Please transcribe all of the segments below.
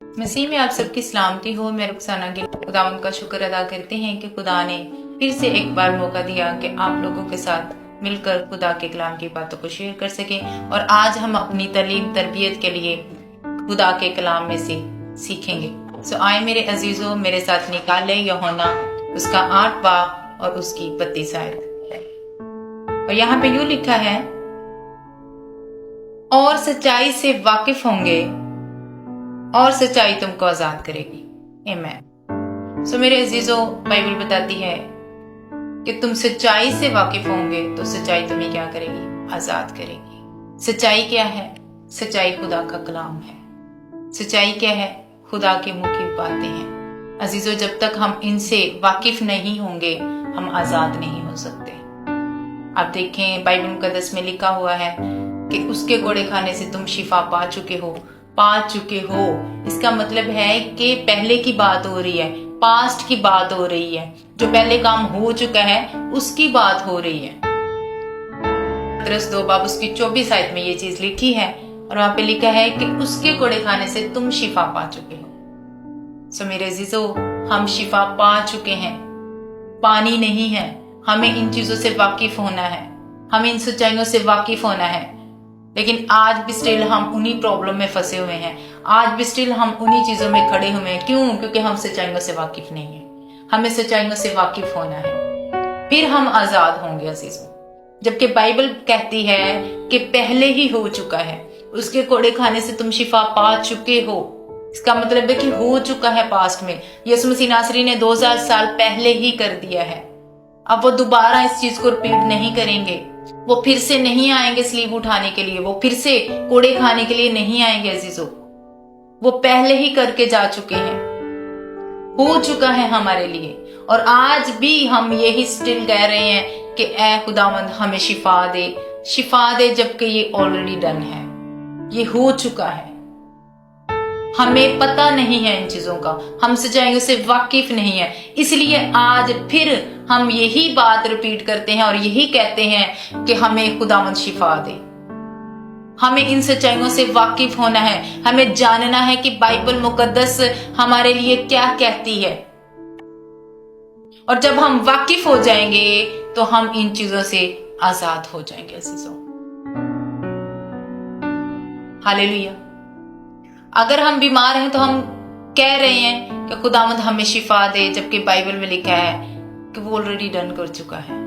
मसीह में आप सबकी सलामती हो। मैं रुखसाना गिल खुदावंद का शुक्र अदा करते हैं कि खुदा ने फिर से एक बार मौका दिया कि आप लोगों के साथ मिलकर खुदा के कलाम की बातों को शेयर कर सकें। और आज हम अपनी तालीम तरबियत के लिए खुदा के कलाम में से सीखेंगे। आए मेरे अजीजों, मेरे साथ निकाले यूहन्ना उसका 8 बाब और उसकी 32 आयत है। और यहाँ पे यूं लिखा है, और सच्चाई से वाकिफ होंगे और सच्चाई तुमको आजाद करेगी। आमीन। मेरे अजीजों, बाइबल बताती है कि तुम सच्चाई से वाकिफ होंगे तो सच्चाई तुम्हें क्या करेगी? आजाद करेगी। सच्चाई क्या है? सच्चाई खुदा का कलाम है। सच्चाई क्या है? खुदा के मुंह की बातें हैं। अजीजों, जब तक हम इनसे वाकिफ नहीं होंगे हम आजाद नहीं हो सकते। आप देखें, बाइबल मुकद्दस में लिखा हुआ है कि उसके कोड़े खाने से तुम शिफा पा चुके हो। इसका मतलब है कि पहले की बात हो रही है, पास्ट की बात हो रही है, जो पहले काम हो चुका है उसकी बात हो रही है। 2 बाब उसकी 24 आयत में ये चीज लिखी है और वहां पे लिखा है कि उसके कोड़े खाने से तुम शिफा पा चुके हो। मेरे अजीजों, हम शिफा पा चुके हैं, पानी नहीं है। हमें इन चीजों से वाकिफ होना है, हमें इन सच्चाइयों से वाकिफ होना है। लेकिन आज भी स्टिल हम उन्हीं प्रॉब्लम में फंसे हुए हैं। आज भी स्टिल हम उन्हीं चीजों में खड़े हुए हैं। क्यों? क्योंकि हम सच्चाइयों से वाकिफ नहीं है। हमें सच्चाइयों से वाकिफ होना है, फिर हम आजाद होंगे अजीजों। जबकि बाइबल कहती है कि पहले ही हो चुका है, उसके कोड़े खाने से तुम शिफा पा चुके हो। इसका मतलब है कि हो चुका है पास्ट में। यीशु मसीह नासरी ने 2000 साल पहले ही कर दिया है। अब वो दोबारा इस चीज को रिपीट नहीं करेंगे। वो फिर से नहीं आएंगे स्लीब उठाने के लिए, वो फिर से कोड़े खाने के लिए नहीं आएंगे अजीजों। वो पहले ही करके जा चुके हैं, हो चुका है हमारे लिए। और आज भी हम यही स्टिल कह रहे हैं कि ऐ खुदावंद हमें शिफा दे, जबकि ये ऑलरेडी डन है, ये हो चुका है। हमें पता नहीं है इन चीजों का, हम सच्चाइयों से वाकिफ नहीं है। इसलिए आज फिर हम यही बात रिपीट करते हैं और यही कहते हैं कि हमें खुदावंद शिफा दे। हमें इन सच्चाइयों से वाकिफ होना है, हमें जानना है कि बाइबल मुकद्दस हमारे लिए क्या कहती है। और जब हम वाकिफ हो जाएंगे तो हम इन चीजों से आजाद हो जाएंगे अजीजों। हालेलुया। अगर हम बीमार हैं तो हम कह रहे हैं कि खुदावंद हमें शिफा दे, जबकि बाइबल में लिखा है कि वो ऑलरेडी डन कर चुका है।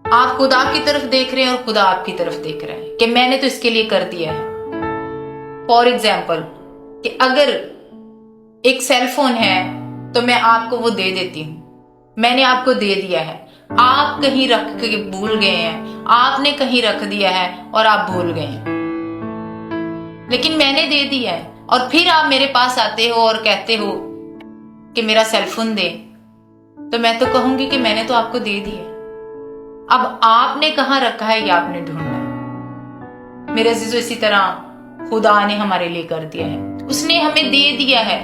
आप खुदा की तरफ देख रहे हैं और खुदा आपकी तरफ देख रहा है कि मैंने तो इसके लिए कर दिया है। फॉर एग्जाम्पल, कि अगर एक सेल फोन है तो मैं आपको वो दे देती हूं, मैंने आपको दे दिया है। आप कहीं रख के भूल गए हैं, आपने कहीं रख दिया है और आप भूल गए हैं, लेकिन मैंने दे दिया है। और फिर आप मेरे पास आते हो और कहते हो कि मेरा सेलफोन दे, तो मैं तो कहूंगी कि मैंने तो आपको दे दिया। अब आपने कहां रखा है ये आपने ढूंढना है। मेरे अजीजों, इसी तरह खुदा ने हमारे लिए कर दिया है, उसने हमें दे दिया है,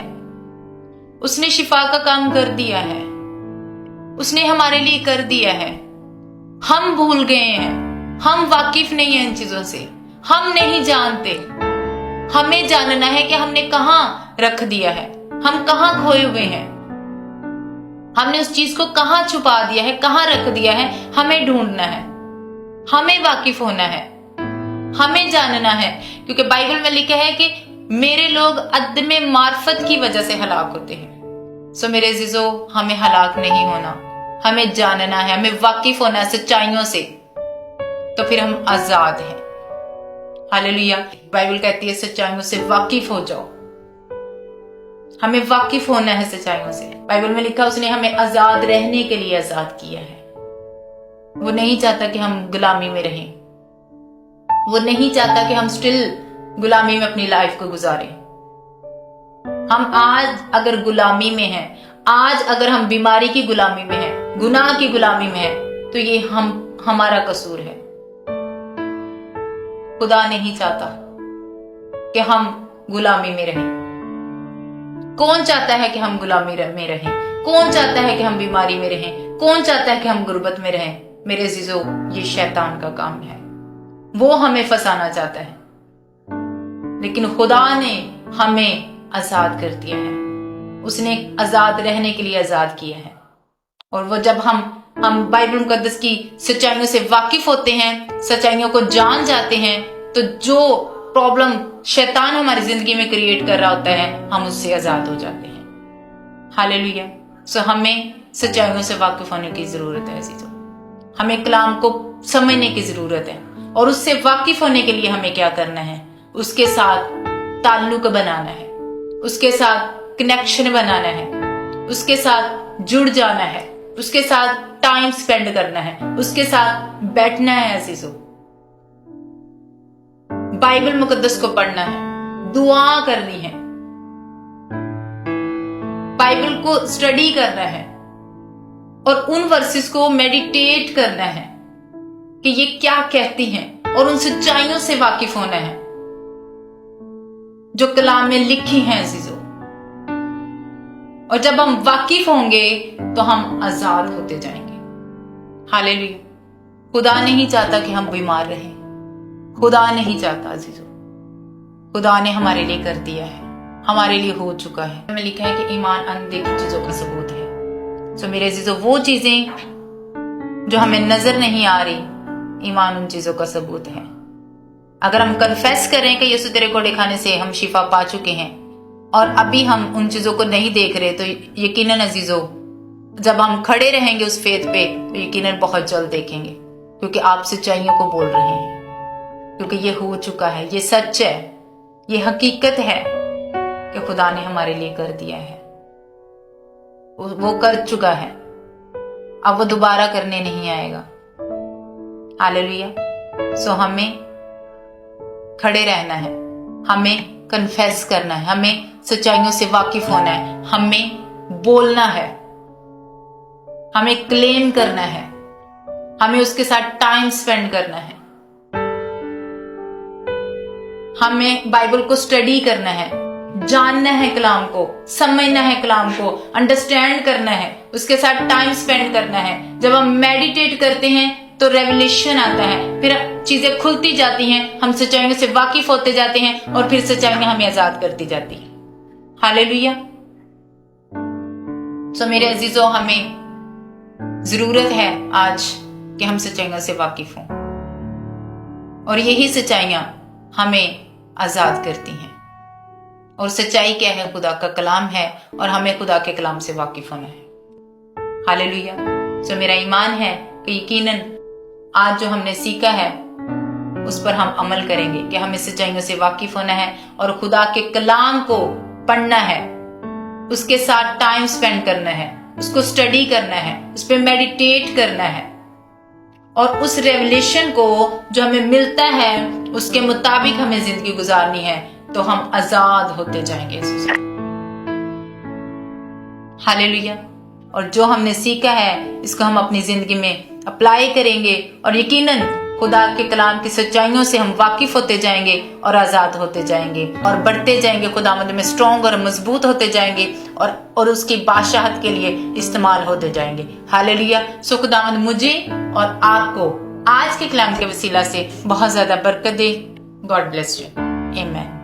उसने शिफा का काम कर दिया है, उसने हमारे लिए कर दिया है। हम भूल गए हैं, हम वाकिफ नहीं है इन चीजों से, हम नहीं जानते। हमें जानना है कि हमने कहां रख दिया है, हम कहां खोए हुए हैं, हमने उस चीज को कहां छुपा दिया है, कहां रख दिया है। हमें ढूंढना है, हमें वाकिफ होना है, हमें जानना है। क्योंकि बाइबल में लिखा है कि मेरे लोग अदम मार्फत की वजह से हलाक होते हैं। मेरे अजीजों, हमें हलाक नहीं होना, हमें जानना है, हमें वाकिफ होना है सच्चाइयों से, तो फिर हम आजाद हैं। हालेलुया। बाइबल कहती है सच्चाइयों से वाकिफ हो जाओ, हमें वाकिफ होना है सच्चाइयों से। बाइबल में लिखा उसने हमें आजाद रहने के लिए आजाद किया है। वो नहीं चाहता कि हम गुलामी में रहें, वो नहीं चाहता कि हम स्टिल गुलामी में अपनी लाइफ को गुजारें। हम आज अगर गुलामी में हैं, आज अगर हम बीमारी की गुलामी में हैं, गुनाह की गुलामी में हैं, तो ये हमारा कसूर है। खुदा नहीं चाहता कि हम गुलामी में रहें। कौन चाहता है कि हम गुलामी में रहें? कौन चाहता है कि हम बीमारी में रहें? कौन चाहता है कि हम गुर्बत में रहें? मेरे अजीजों, ये शैतान का काम है, वो हमें फंसाना चाहता है। लेकिन खुदा ने हमें आजाद कर दिया है, उसने आजाद रहने के लिए आजाद किया है। और वो जब हम बाइबल मुकद्दस की सच्चाइयों से वाकिफ होते हैं, सच्चाइयों को जान जाते हैं, तो जो प्रॉब्लम शैतान हमारी जिंदगी में क्रिएट कर रहा होता है, हम उससे आजाद हो जाते हैं। हालेलुया। सो हमें सच्चाइयों से वाकिफ होने की जरूरत है अजीजों, हमें कलाम को समझने की जरूरत है। और उससे वाकिफ होने के लिए हमें क्या करना है? उसके साथ ताल्लुक बनाना है, उसके साथ कनेक्शन बनाना है, उसके साथ जुड़ जाना है, उसके साथ टाइम स्पेंड करना है, उसके साथ बैठना है अजीजों, बाइबल मुकद्दस को पढ़ना है, दुआ करनी है, बाइबल को स्टडी करना है और उन वर्सेस को मेडिटेट करना है कि ये क्या कहती हैं, और उन सच्चाइयों से वाकिफ होना है जो कलाम में लिखी हैं अजीजों। और जब हम वाकिफ होंगे तो हम आजाद होते जाएंगे। हालेलुया। खुदा नहीं चाहता कि हम बीमार रहें, खुदा नहीं चाहता अजीजों, खुदा ने हमारे लिए कर दिया है, हमारे लिए हो चुका है। हमें लिखा है कि ईमान अनदेखी चीजों का सबूत है। तो मेरे अजीजों, वो चीजें जो हमें नजर नहीं आ रही, ईमान उन चीजों का सबूत है। अगर हम कन्फेस करें कि यीशु तेरे घोड़े खाने से हम शिफा पा चुके हैं और अभी हम उन चीजों को नहीं देख रहे, तो यकीनन अजीजों जब हम खड़े रहेंगे उस फेथ पे, तो यकीनन बहुत जल्द देखेंगे, क्योंकि आप सच्चाइयों को बोल रहे हैं, क्योंकि ये हो चुका है, ये सच है, ये हकीकत है कि खुदा ने हमारे लिए कर दिया है, वो कर चुका है, अब वो दोबारा करने नहीं आएगा। हालेलुया। सो हमें खड़े रहना है, हमें कन्फेस करना है, हमें सच्चाइयों से वाकिफ होना है, हमें बोलना है, हमें क्लेम करना है, हमें उसके साथ टाइम स्पेंड करना है, हमें बाइबल को स्टडी करना है, जानना है कलाम को, समझना है कलाम को, अंडरस्टैंड करना है, उसके साथ टाइम स्पेंड करना है। जब हम मेडिटेट करते हैं तो रेवलेशन आता है, फिर चीजें खुलती जाती हैं, हम सच्चाइयों से वाकिफ होते जाते हैं और फिर सच्चाइयां हमें आजाद करती जाती हैं। हालेलुया। सो मेरे अजीजों, हमें जरूरत है आज कि हम सच्चाइयों से वाकिफ हों, और यही सच्चाइयां हमें आजाद करती हैं। और सच्चाई क्या है? खुदा का कलाम है, और हमें खुदा के कलाम से वाकिफ होना है। हालेलुया। सो मेरा ईमान है कि यकीनन आज जो हमने सीखा है उस पर हम अमल करेंगे कि हमें सच्चाइयों से वाकिफ होना है और खुदा के कलाम को पढ़ना है, उसके साथ टाइम स्पेंड करना है, उसको स्टडी करना है, उस पर मेडिटेट करना है, और उस रेवलेशन को जो हमें मिलता है उसके मुताबिक हमें जिंदगी गुजारनी है, तो हम आजाद होते जाएंगे। हालेलुया। और जो हमने सीखा है इसको हम अपनी जिंदगी में अप्लाई करेंगे, और यकीनन खुदा के कलाम की सच्चाइयों से हम वाकिफ होते जाएंगे और आजाद होते जाएंगे और बढ़ते जाएंगे, खुदावंद में स्ट्रॉन्ग और मजबूत होते जाएंगे और उसकी बादशाहत के लिए इस्तेमाल होते जाएंगे। हालेलुया। सो खुदावंद मुझे और आपको आज के कलाम के वसीला से बहुत ज्यादा बरकत दे। God bless you. आमीन।